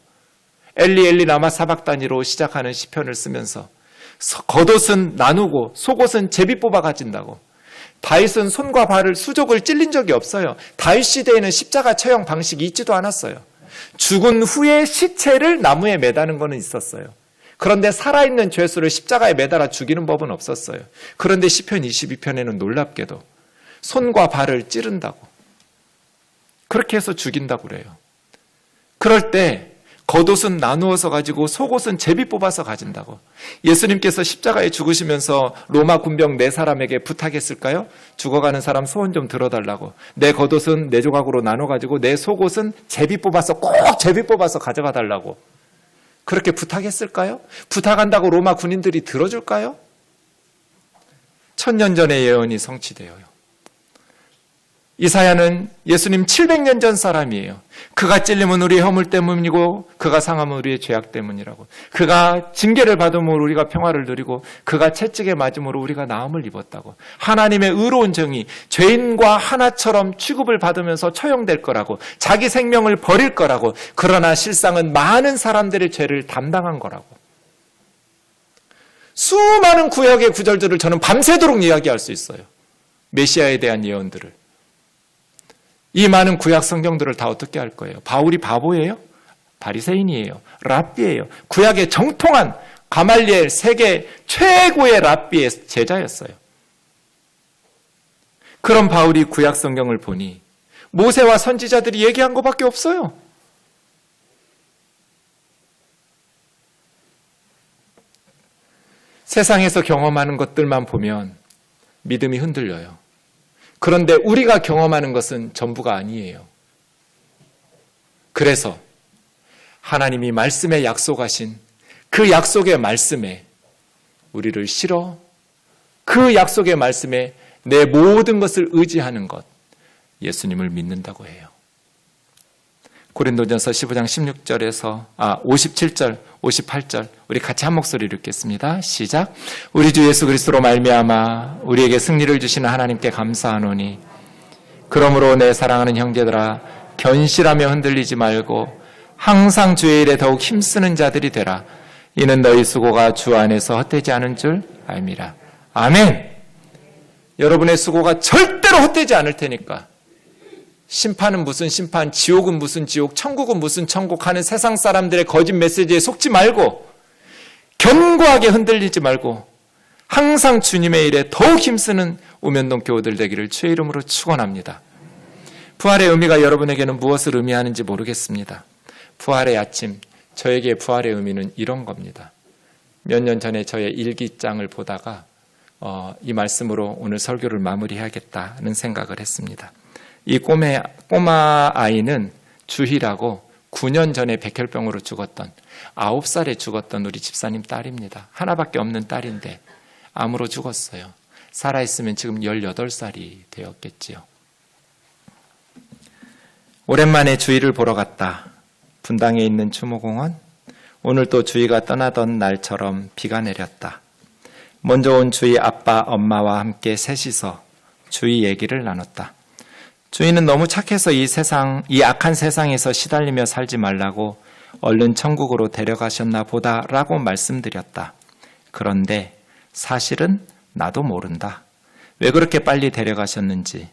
엘리 엘리 라마 사박다니로 시작하는 시편을 쓰면서 겉옷은 나누고 속옷은 제비 뽑아 가진다고. 다윗은 손과 발을 수족을 찔린 적이 없어요. 다윗 시대에는 십자가 처형 방식이 있지도 않았어요. 죽은 후에 시체를 나무에 매다는 것은 있었어요. 그런데 살아있는 죄수를 십자가에 매달아 죽이는 법은 없었어요. 그런데 시편 22편에는 놀랍게도 손과 발을 찌른다고, 그렇게 해서 죽인다고 그래요. 그럴 때 겉옷은 나누어서 가지고 속옷은 제비 뽑아서 가진다고. 예수님께서 십자가에 죽으시면서 로마 군병 4사람에게 부탁했을까요? 죽어가는 사람 소원 좀 들어달라고. 내 겉옷은 4조각으로 나눠가지고 내 속옷은 제비 뽑아서 꼭 제비 뽑아서 가져가 달라고. 그렇게 부탁했을까요? 부탁한다고 로마 군인들이 들어줄까요? 1000년 전의 예언이 성취되어요. 이사야는 예수님 700년 전 사람이에요. 그가 찔림은 우리의 허물 때문이고 그가 상함은 우리의 죄악 때문이라고. 그가 징계를 받음으로 우리가 평화를 누리고 그가 채찍에 맞음으로 우리가 나음을 입었다고. 하나님의 의로운 정의, 죄인과 하나처럼 취급을 받으면서 처형될 거라고. 자기 생명을 버릴 거라고. 그러나 실상은 많은 사람들의 죄를 담당한 거라고. 수많은 구약의 구절들을 저는 밤새도록 이야기할 수 있어요. 메시아에 대한 예언들을. 이 많은 구약 성경들을 다 어떻게 할 거예요? 바울이 바보예요? 바리새인이에요. 랍비예요. 구약의 정통한 가말리엘 세계 최고의 랍비의 제자였어요. 그런 바울이 구약 성경을 보니 모세와 선지자들이 얘기한 것밖에 없어요. 세상에서 경험하는 것들만 보면 믿음이 흔들려요. 그런데 우리가 경험하는 것은 전부가 아니에요. 그래서 하나님이 말씀에 약속하신 그 약속의 말씀에 우리를 실어 그 약속의 말씀에 내 모든 것을 의지하는 것, 예수님을 믿는다고 해요. 고린도전서 15장 16절에서 57절, 58절 우리 같이 한 목소리로 읽겠습니다. 시작. 우리 주 예수 그리스도로 말미암아 우리에게 승리를 주시는 하나님께 감사하노니 그러므로 내 사랑하는 형제들아 견실하며 흔들리지 말고 항상 주의 일에 더욱 힘쓰는 자들이 되라. 이는 너희 수고가 주 안에서 헛되지 않은 줄 알미라. 아멘. 여러분의 수고가 절대로 헛되지 않을 테니까 심판은 무슨 심판, 지옥은 무슨 지옥, 천국은 무슨 천국 하는 세상 사람들의 거짓 메시지에 속지 말고 견고하게 흔들리지 말고 항상 주님의 일에 더욱 힘쓰는 우면동 교우들 되기를 주의 이름으로 축원합니다. 부활의 의미가 여러분에게는 무엇을 의미하는지 모르겠습니다. 부활의 아침, 저에게 부활의 의미는 이런 겁니다. 몇 년 전에 저의 일기장을 보다가 이 말씀으로 오늘 설교를 마무리해야겠다는 생각을 했습니다. 이 꼬마 아이는 주희라고 9년 전에 백혈병으로 죽었던 9살에 죽었던 우리 집사님 딸입니다. 하나밖에 없는 딸인데 암으로 죽었어요. 살아있으면 지금 18살이 되었겠지요. 오랜만에 주희를 보러 갔다. 분당에 있는 추모공원. 오늘 또 주희가 떠나던 날처럼 비가 내렸다. 먼저 온 주희 아빠, 엄마와 함께 셋이서 주희 얘기를 나눴다. 주희는 너무 착해서 이 악한 세상에서 시달리며 살지 말라고 얼른 천국으로 데려가셨나 보다라고 말씀드렸다. 그런데 사실은 나도 모른다. 왜 그렇게 빨리 데려가셨는지.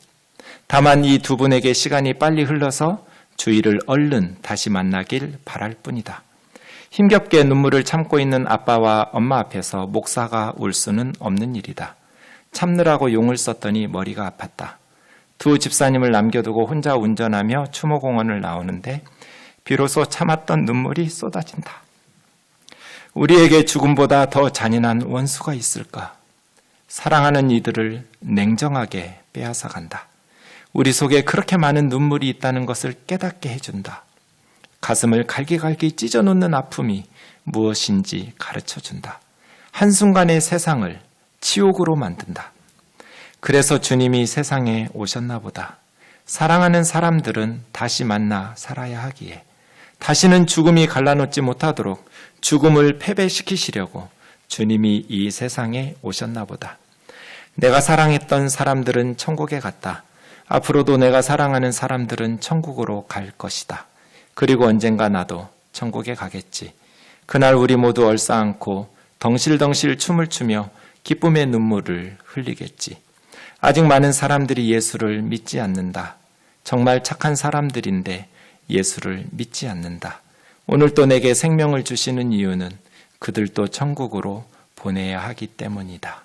다만 이 두 분에게 시간이 빨리 흘러서 주희를 얼른 다시 만나길 바랄 뿐이다. 힘겹게 눈물을 참고 있는 아빠와 엄마 앞에서 목사가 울 수는 없는 일이다. 참느라고 용을 썼더니 머리가 아팠다. 두 집사님을 남겨두고 혼자 운전하며 추모공원을 나오는데 비로소 참았던 눈물이 쏟아진다. 우리에게 죽음보다 더 잔인한 원수가 있을까? 사랑하는 이들을 냉정하게 빼앗아간다. 우리 속에 그렇게 많은 눈물이 있다는 것을 깨닫게 해준다. 가슴을 갈기갈기 찢어놓는 아픔이 무엇인지 가르쳐준다. 한순간의 세상을 지옥으로 만든다. 그래서 주님이 세상에 오셨나 보다. 사랑하는 사람들은 다시 만나 살아야 하기에 다시는 죽음이 갈라놓지 못하도록 죽음을 패배시키시려고 주님이 이 세상에 오셨나 보다. 내가 사랑했던 사람들은 천국에 갔다. 앞으로도 내가 사랑하는 사람들은 천국으로 갈 것이다. 그리고 언젠가 나도 천국에 가겠지. 그날 우리 모두 얼싸안고 덩실덩실 춤을 추며 기쁨의 눈물을 흘리겠지. 아직 많은 사람들이 예수를 믿지 않는다. 정말 착한 사람들인데 예수를 믿지 않는다. 오늘 또 내게 생명을 주시는 이유는 그들도 천국으로 보내야 하기 때문이다.